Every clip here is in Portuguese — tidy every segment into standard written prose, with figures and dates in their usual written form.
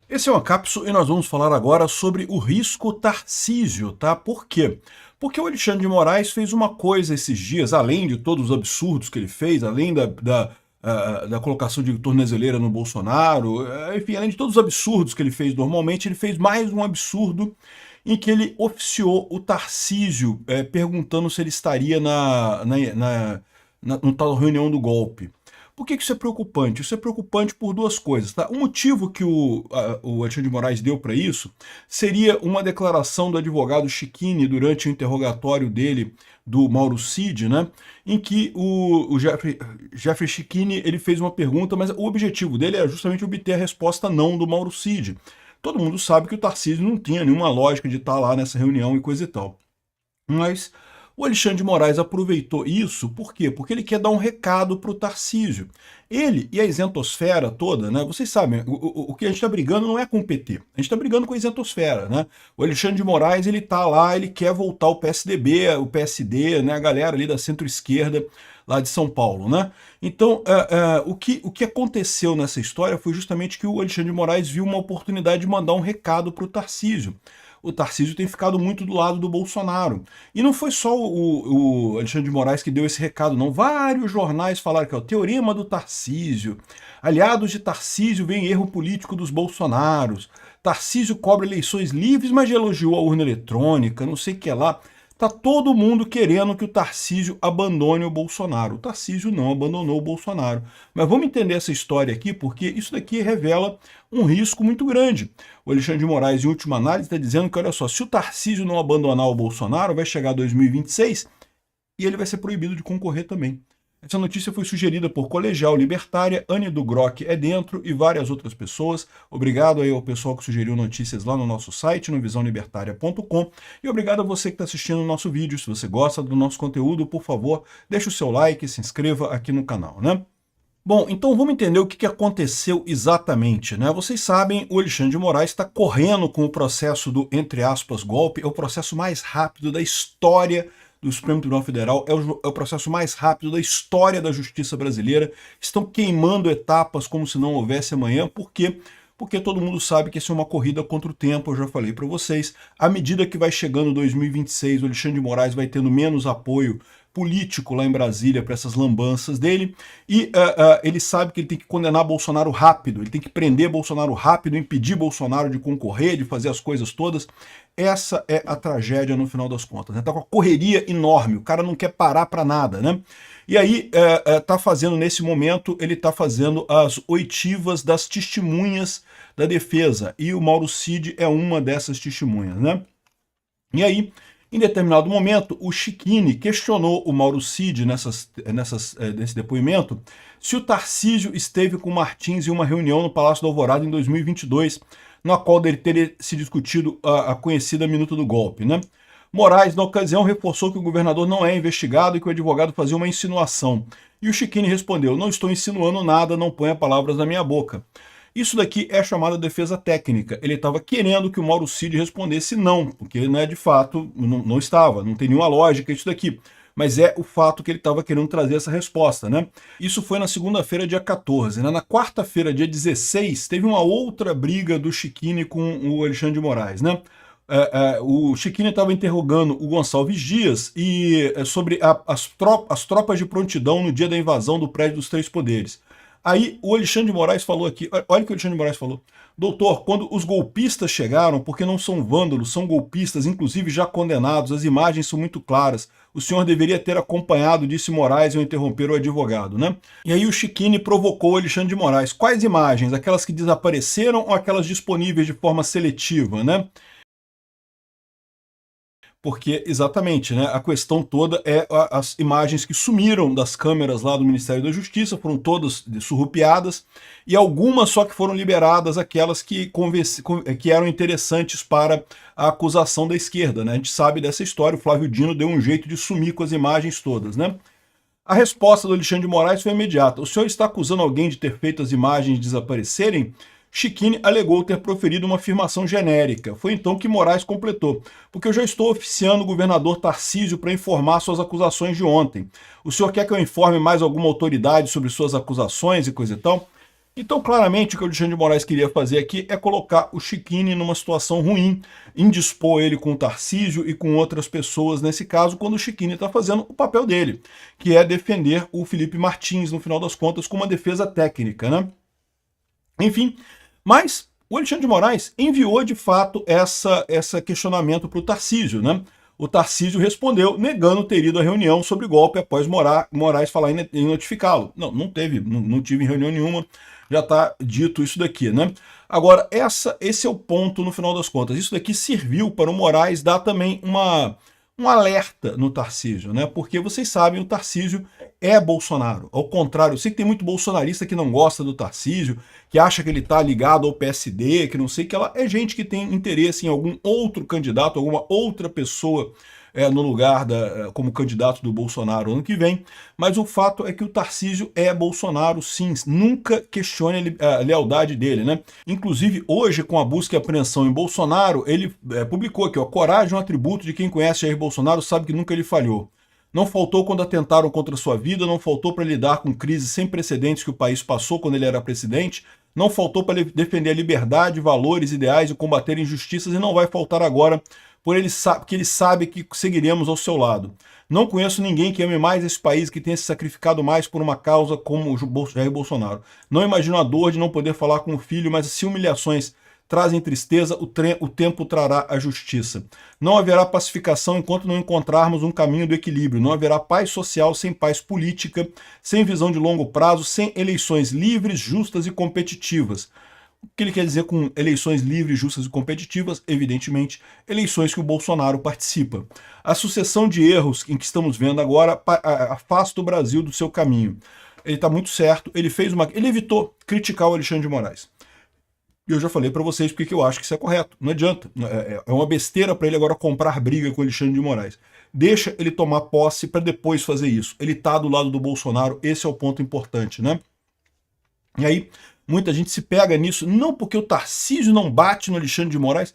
Esse é uma cápsula e nós vamos falar agora sobre o risco Tarcísio, tá? Por quê? Porque o Alexandre de Moraes fez uma coisa esses dias, além de todos os absurdos que ele fez, além da colocação de tornezeleira no Bolsonaro, enfim, além de todos os absurdos que ele fez normalmente, ele fez mais um absurdo em que ele oficiou o Tarcísio, perguntando se ele estaria no tal reunião do golpe. Por que isso é preocupante? Isso é preocupante por duas coisas. Tá? O motivo que o Alexandre de Moraes deu para isso seria uma declaração do advogado Chiquini durante o interrogatório dele do Mauro Cid, né, em que o Jeffrey Chiquini ele fez uma pergunta, mas o objetivo dele era justamente obter a resposta não do Mauro Cid. Todo mundo sabe que o Tarcísio não tinha nenhuma lógica de estar lá nessa reunião e coisa e tal. Mas o Alexandre de Moraes aproveitou isso, por quê? Porque ele quer dar um recado para o Tarcísio. Ele e a isentosfera toda, né? Vocês sabem, o que a gente está brigando não é com o PT, a gente está brigando com a isentosfera, né? O Alexandre de Moraes, ele tá lá, ele quer voltar o PSDB, o PSD, né? A galera ali da centro-esquerda lá de São Paulo, né? Então, o que aconteceu nessa história foi justamente que o Alexandre de Moraes viu uma oportunidade de mandar um recado para o Tarcísio. O Tarcísio tem ficado muito do lado do Bolsonaro. E não foi só o Alexandre de Moraes que deu esse recado, não. Vários jornais falaram que é o teorema do Tarcísio. Aliados de Tarcísio veem erro político dos Bolsonaros. Tarcísio cobra eleições livres, mas elogiou a urna eletrônica, não sei o que lá. Tá todo mundo querendo que o Tarcísio abandone o Bolsonaro. O Tarcísio não abandonou o Bolsonaro. Mas vamos entender essa história aqui, porque isso daqui revela um risco muito grande. O Alexandre de Moraes, em última análise, está dizendo que, olha só, se o Tarcísio não abandonar o Bolsonaro, vai chegar 2026 e ele vai ser proibido de concorrer também. Essa notícia foi sugerida por Colegial Libertária, Anne do Grock é dentro e várias outras pessoas. Obrigado aí ao pessoal que sugeriu notícias lá no nosso site, no visãolibertaria.com. E obrigado a você que está assistindo o nosso vídeo. Se você gosta do nosso conteúdo, por favor, deixe o seu like, se inscreva aqui no canal, né? Bom, então vamos entender o que aconteceu exatamente, né? Vocês sabem, o Alexandre de Moraes está correndo com o processo do, entre aspas, golpe, é o processo mais rápido da história do Supremo Tribunal Federal, é o processo mais rápido da história da justiça brasileira. Estão queimando etapas como se não houvesse amanhã. Por quê? Porque todo mundo sabe que isso é uma corrida contra o tempo, eu já falei para vocês. À medida que vai chegando 2026, o Alexandre de Moraes vai tendo menos apoio político lá em Brasília para essas lambanças dele, e ele sabe que ele tem que condenar Bolsonaro rápido, ele tem que prender Bolsonaro rápido, impedir Bolsonaro de concorrer, de fazer as coisas todas. Essa é a tragédia no final das contas, né? Tá com a correria enorme, o cara não quer parar para nada, né? E aí tá fazendo, nesse momento, ele tá fazendo as oitivas das testemunhas da defesa, e o Mauro Cid é uma dessas testemunhas, né? E aí, em determinado momento, o Chiquini questionou o Mauro Cid nesse depoimento se o Tarcísio esteve com Martins em uma reunião no Palácio da Alvorada em 2022, na qual dele teria se discutido a conhecida minuta do golpe, né? Moraes, na ocasião, reforçou que o governador não é investigado e que o advogado fazia uma insinuação. E o Chiquini respondeu: não estou insinuando nada, não ponha palavras na minha boca. Isso daqui é chamada defesa técnica. Ele estava querendo que o Mauro Cid respondesse não, porque ele, né, de fato não estava, não tem nenhuma lógica isso daqui. Mas é o fato que ele estava querendo trazer essa resposta, né? Isso foi na segunda-feira, dia 14. Né? Na quarta-feira, dia 16, teve uma outra briga do Chiquini com o Alexandre de Moraes, né? O Chiquini estava interrogando o Gonçalves Dias sobre as tropas de prontidão no dia da invasão do prédio dos Três Poderes. Aí o Alexandre de Moraes falou aqui, olha o que o Alexandre de Moraes falou: doutor, quando os golpistas chegaram, porque não são vândalos, são golpistas, inclusive já condenados, as imagens são muito claras, o senhor deveria ter acompanhado, disse Moraes ao interromper o advogado, né? E aí o Chiquini provocou o Alexandre de Moraes: quais imagens? Aquelas que desapareceram ou aquelas disponíveis de forma seletiva, né? Porque, exatamente, né, a questão toda é as imagens que sumiram das câmeras lá do Ministério da Justiça, foram todas surrupiadas, e algumas só que foram liberadas, aquelas que eram interessantes para a acusação da esquerda, né? A gente sabe dessa história, o Flávio Dino deu um jeito de sumir com as imagens todas, né? A resposta do Alexandre de Moraes foi imediata: o senhor está acusando alguém de ter feito as imagens desaparecerem? Chiquini alegou ter proferido uma afirmação genérica. Foi então que Moraes completou: porque eu já estou oficiando o governador Tarcísio para informar suas acusações de ontem. O senhor quer que eu informe mais alguma autoridade sobre suas acusações e coisa e tal? Então, claramente, o que o Alexandre de Moraes queria fazer aqui é colocar o Chiquini numa situação ruim, indispor ele com o Tarcísio e com outras pessoas nesse caso, quando o Chiquini está fazendo o papel dele, que é defender o Felipe Martins, no final das contas, com uma defesa técnica, né? Enfim, mas o Alexandre de Moraes enviou, de fato, esse questionamento para o Tarcísio, né? O Tarcísio respondeu negando ter ido à reunião sobre golpe após Moraes falar em notificá-lo. Não, não teve, não tive reunião nenhuma, já está dito isso daqui, né? Agora, esse é o ponto no final das contas. Isso daqui serviu para o Moraes dar também um alerta no Tarcísio, né? Porque vocês sabem, o Tarcísio é Bolsonaro. Ao contrário, eu sei que tem muito bolsonarista que não gosta do Tarcísio, que acha que ele está ligado ao PSD, que não sei que ela é gente que tem interesse em algum outro candidato, alguma outra pessoa no lugar como candidato do Bolsonaro ano que vem, mas o fato é que o Tarcísio é Bolsonaro, sim, nunca questione a lealdade dele, né? Inclusive, hoje, com a busca e apreensão em Bolsonaro, ele publicou aqui, ó, coragem é um atributo de quem conhece Jair Bolsonaro, sabe que nunca ele falhou. Não faltou quando atentaram contra a sua vida, não faltou para lidar com crises sem precedentes que o país passou quando ele era presidente, não faltou para defender a liberdade, valores, ideais e combater injustiças, e não vai faltar agora, porque ele sabe que seguiremos ao seu lado. Não conheço ninguém que ame mais esse país, que tenha se sacrificado mais por uma causa como o Jair Bolsonaro. Não imagino a dor de não poder falar com o filho, mas se humilhações trazem tristeza, o tempo trará a justiça. Não haverá pacificação enquanto não encontrarmos um caminho do equilíbrio. Não haverá paz social sem paz política, sem visão de longo prazo, sem eleições livres, justas e competitivas. O que ele quer dizer com eleições livres, justas e competitivas? Evidentemente, eleições que o Bolsonaro participa. A sucessão de erros em que estamos vendo agora afasta o Brasil do seu caminho. Ele está muito certo, ele evitou criticar o Alexandre de Moraes. Eu já falei para vocês porque eu acho que isso é correto. Não adianta. É uma besteira para ele agora comprar briga com o Alexandre de Moraes. Deixa ele tomar posse para depois fazer isso. Ele está do lado do Bolsonaro, esse é o ponto importante, né? E aí, muita gente se pega nisso, não porque o Tarcísio não bate no Alexandre de Moraes.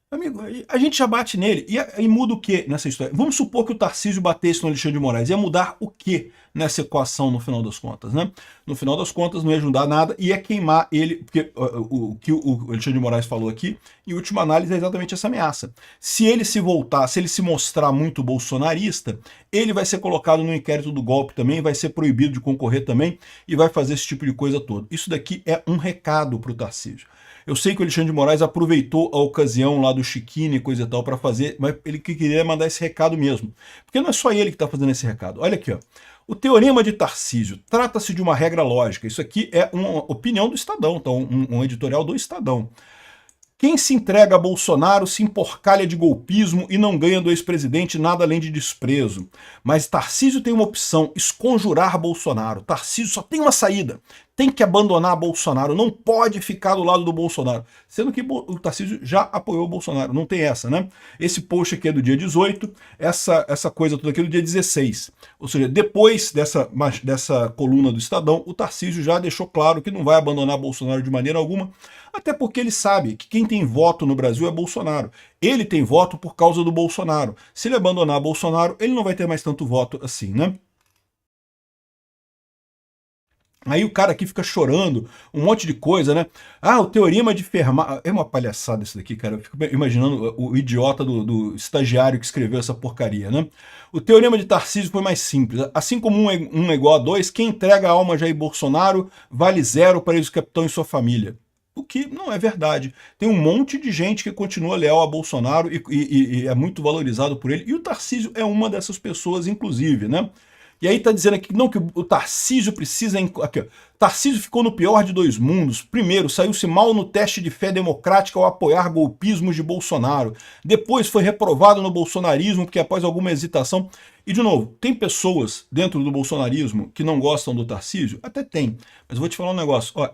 Amigo, a gente já bate nele. E muda o que nessa história? Vamos supor que o Tarcísio batesse no Alexandre de Moraes. Ia mudar o que nessa equação no final das contas, né? No final das contas não ia ajudar nada, ia queimar ele, porque o que o Alexandre de Moraes falou aqui, em última análise, é exatamente essa ameaça. Se ele se voltar, se ele se mostrar muito bolsonarista, ele vai ser colocado no inquérito do golpe também, vai ser proibido de concorrer também e vai fazer esse tipo de coisa toda. Isso daqui é um recado para o Tarcísio. Eu sei que o Alexandre de Moraes aproveitou a ocasião lá do Chiquini e coisa e tal para fazer, mas ele queria mandar esse recado mesmo. Porque não é só ele que está fazendo esse recado. Olha aqui, ó. O teorema de Tarcísio trata-se de uma regra lógica. Isso aqui é uma opinião do Estadão, então um editorial do Estadão. Quem se entrega a Bolsonaro se emporcalha de golpismo e não ganha do ex-presidente nada além de desprezo. Mas Tarcísio tem uma opção, esconjurar Bolsonaro. Tarcísio só tem uma saída, tem que abandonar Bolsonaro, não pode ficar do lado do Bolsonaro. Sendo que o Tarcísio já apoiou o Bolsonaro, não tem essa, né? Esse post aqui é do dia 18, essa coisa toda aqui é do dia 16. Ou seja, depois dessa coluna do Estadão, o Tarcísio já deixou claro que não vai abandonar Bolsonaro de maneira alguma, até porque ele sabe que quem tem voto no Brasil é Bolsonaro. Ele tem voto por causa do Bolsonaro. Se ele abandonar Bolsonaro, ele não vai ter mais tanto voto assim, né? Aí o cara aqui fica chorando, um monte de coisa, né? Ah, o teorema de Fermat... É uma palhaçada isso daqui, cara. Eu fico imaginando o idiota do estagiário que escreveu essa porcaria, né? O teorema de Tarcísio foi mais simples. Assim como 1 é igual a 2, quem entrega a alma a Jair Bolsonaro vale 0 para ex-capitão e sua família. O que não é verdade. Tem um monte de gente que continua leal a Bolsonaro e é muito valorizado por ele. E o Tarcísio é uma dessas pessoas, inclusive, né? E aí tá dizendo aqui não, que o Tarcísio precisa... Aqui, ó. Tarcísio ficou no pior de 2 mundos. Primeiro, saiu-se mal no teste de fé democrática ao apoiar golpismos de Bolsonaro. Depois foi reprovado no bolsonarismo, porque após alguma hesitação... E, de novo, tem pessoas dentro do bolsonarismo que não gostam do Tarcísio? Até tem. Mas eu vou te falar um negócio. Ó,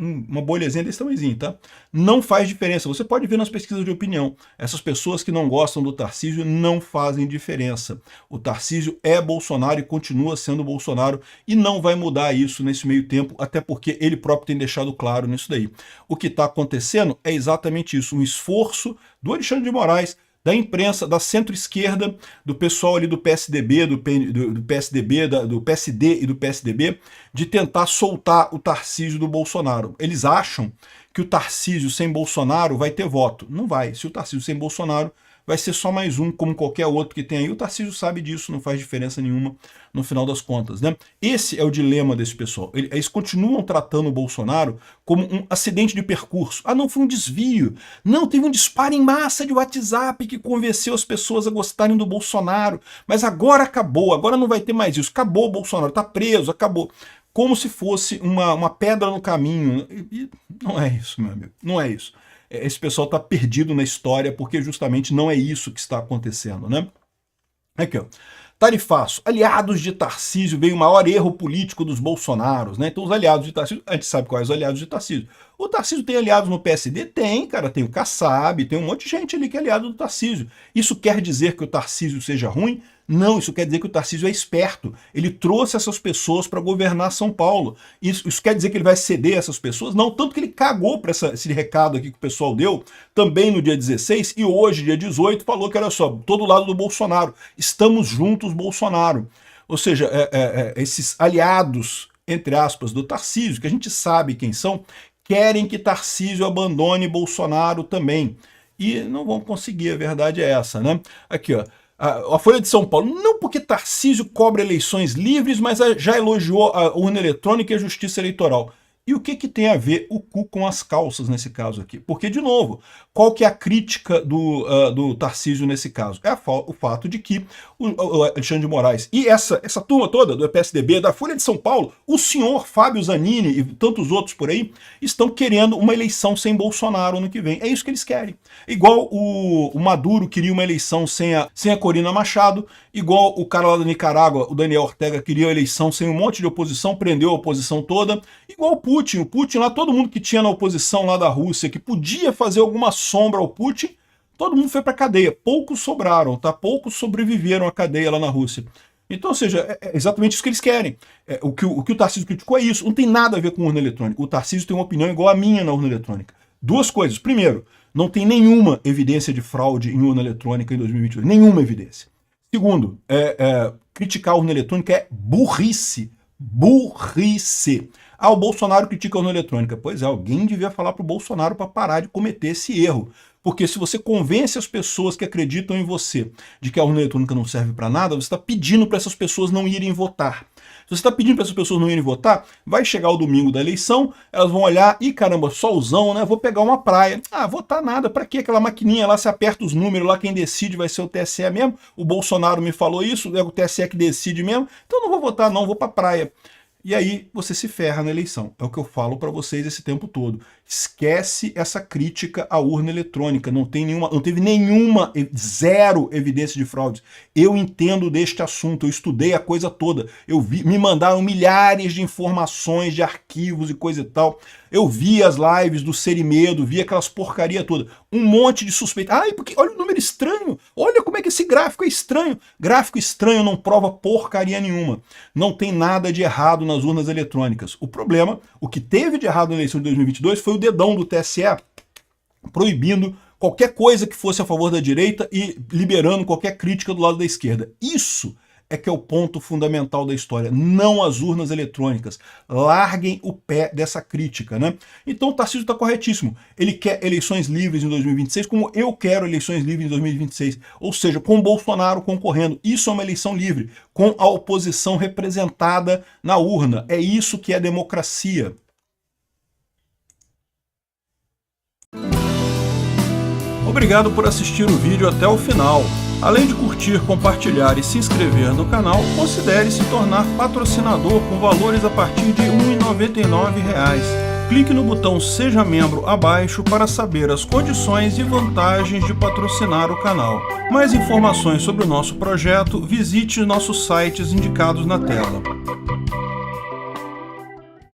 uma bolhazinha desse tamanhozinho, tá? Não faz diferença. Você pode ver nas pesquisas de opinião. Essas pessoas que não gostam do Tarcísio não fazem diferença. O Tarcísio é Bolsonaro e continua sendo Bolsonaro e não vai mudar isso nesse meio tempo, até porque ele próprio tem deixado claro nisso daí. O que está acontecendo é exatamente isso, um esforço do Alexandre de Moraes da imprensa, da centro-esquerda, do pessoal ali do PSDB, do PSD e do PSDB, de tentar soltar o Tarcísio do Bolsonaro. Eles acham que o Tarcísio sem Bolsonaro vai ter voto. Não vai. Se o Tarcísio sem Bolsonaro, vai ser só mais um, como qualquer outro que tem aí. O Tarcísio sabe disso, não faz diferença nenhuma no final das contas, né? Esse é o dilema desse pessoal. Eles continuam tratando o Bolsonaro como um acidente de percurso. Ah, não, foi um desvio. Não, teve um disparo em massa de WhatsApp que convenceu as pessoas a gostarem do Bolsonaro. Mas agora acabou, agora não vai ter mais isso. Acabou o Bolsonaro, tá preso, acabou. Como se fosse uma pedra no caminho. E não é isso, meu amigo, não é isso. Esse pessoal está perdido na história porque justamente não é isso que está acontecendo, né? Aqui, ó. Tarifaço. Aliados de Tarcísio veio o maior erro político dos Bolsonaros, né? Então os aliados de Tarcísio, a gente sabe quais os aliados de Tarcísio. O Tarcísio tem aliados no PSD? Tem, cara. Tem o Kassab, tem um monte de gente ali que é aliado do Tarcísio. Isso quer dizer que o Tarcísio seja ruim? Não, isso quer dizer que o Tarcísio é esperto. Ele trouxe essas pessoas para governar São Paulo. Isso quer dizer que ele vai ceder essas pessoas? Não, tanto que ele cagou para esse recado aqui que o pessoal deu, também no dia 16, e hoje, dia 18, falou que, olha só, todo lado do Bolsonaro, estamos juntos, Bolsonaro. Ou seja, esses aliados, entre aspas, do Tarcísio, que a gente sabe quem são, querem que Tarcísio abandone Bolsonaro também. E não vão conseguir, a verdade é essa, né? Aqui, ó. A Folha de São Paulo, não porque Tarcísio cobra eleições livres, mas já elogiou a urna eletrônica e a justiça eleitoral. E o que tem a ver o cu com as calças nesse caso aqui? Porque, de novo, qual que é a crítica do Tarcísio nesse caso? É o fato de que o Alexandre de Moraes e essa turma toda do PSDB, da Folha de São Paulo, o senhor Fábio Zanini e tantos outros por aí, estão querendo uma eleição sem Bolsonaro ano que vem. É isso que eles querem. Igual o Maduro queria uma eleição sem a Corina Machado, igual o cara lá da Nicarágua, o Daniel Ortega, queria uma eleição sem um monte de oposição, prendeu a oposição toda, igual o Putin lá, todo mundo que tinha na oposição lá da Rússia, que podia fazer alguma sombra ao Putin, todo mundo foi para cadeia. Poucos sobraram, tá? Poucos sobreviveram à cadeia lá na Rússia. Então, ou seja, é exatamente isso que eles querem. O que o Tarcísio criticou é isso, não tem nada a ver com urna eletrônica. O Tarcísio tem uma opinião igual a minha na urna eletrônica. Duas coisas. Primeiro, não tem nenhuma evidência de fraude em urna eletrônica em 2022. Nenhuma evidência. Segundo, criticar a urna eletrônica é burrice. Burrice. Ah, o Bolsonaro critica a urna eletrônica. Pois é, alguém devia falar para o Bolsonaro para parar de cometer esse erro. Porque se você convence as pessoas que acreditam em você de que a urna eletrônica não serve para nada, você está pedindo para essas pessoas não irem votar. Se você está pedindo para essas pessoas não irem votar, vai chegar o domingo da eleição, elas vão olhar, ih, caramba, solzão, né? Vou pegar uma praia. Ah, votar nada, para que aquela maquininha lá, se aperta os números lá, quem decide vai ser o TSE mesmo. O Bolsonaro me falou isso, é o TSE que decide mesmo. Então não vou votar não, vou para praia. E aí você se ferra na eleição. É o que eu falo para vocês esse tempo todo. Esquece essa crítica à urna eletrônica. Não teve nenhuma, zero evidência de fraude. Eu entendo deste assunto, eu estudei a coisa toda. Me mandaram milhares de informações, de arquivos e coisa e tal. Eu vi as lives do Serimedo, vi aquelas porcaria toda. Um monte de suspeita. Ai, porque olha o número estranho. Olha como é que esse gráfico é estranho. Gráfico estranho não prova porcaria nenhuma. Não tem nada de errado nas urnas eletrônicas. O problema, o que teve de errado na eleição de 2022 foi o dedão do TSE proibindo qualquer coisa que fosse a favor da direita e liberando qualquer crítica do lado da esquerda. Isso é que é o ponto fundamental da história, não as urnas eletrônicas. Larguem o pé dessa crítica, né? Então o Tarcísio está corretíssimo. Ele quer eleições livres em 2026, como eu quero eleições livres em 2026. Ou seja, com o Bolsonaro concorrendo. Isso é uma eleição livre, com a oposição representada na urna. É isso que é democracia. Obrigado por assistir o vídeo até o final. Além de curtir, compartilhar e se inscrever no canal, considere se tornar patrocinador com valores a partir de R$ 1,99. Clique no botão Seja Membro abaixo para saber as condições e vantagens de patrocinar o canal. Mais informações sobre o nosso projeto, visite nossos sites indicados na tela.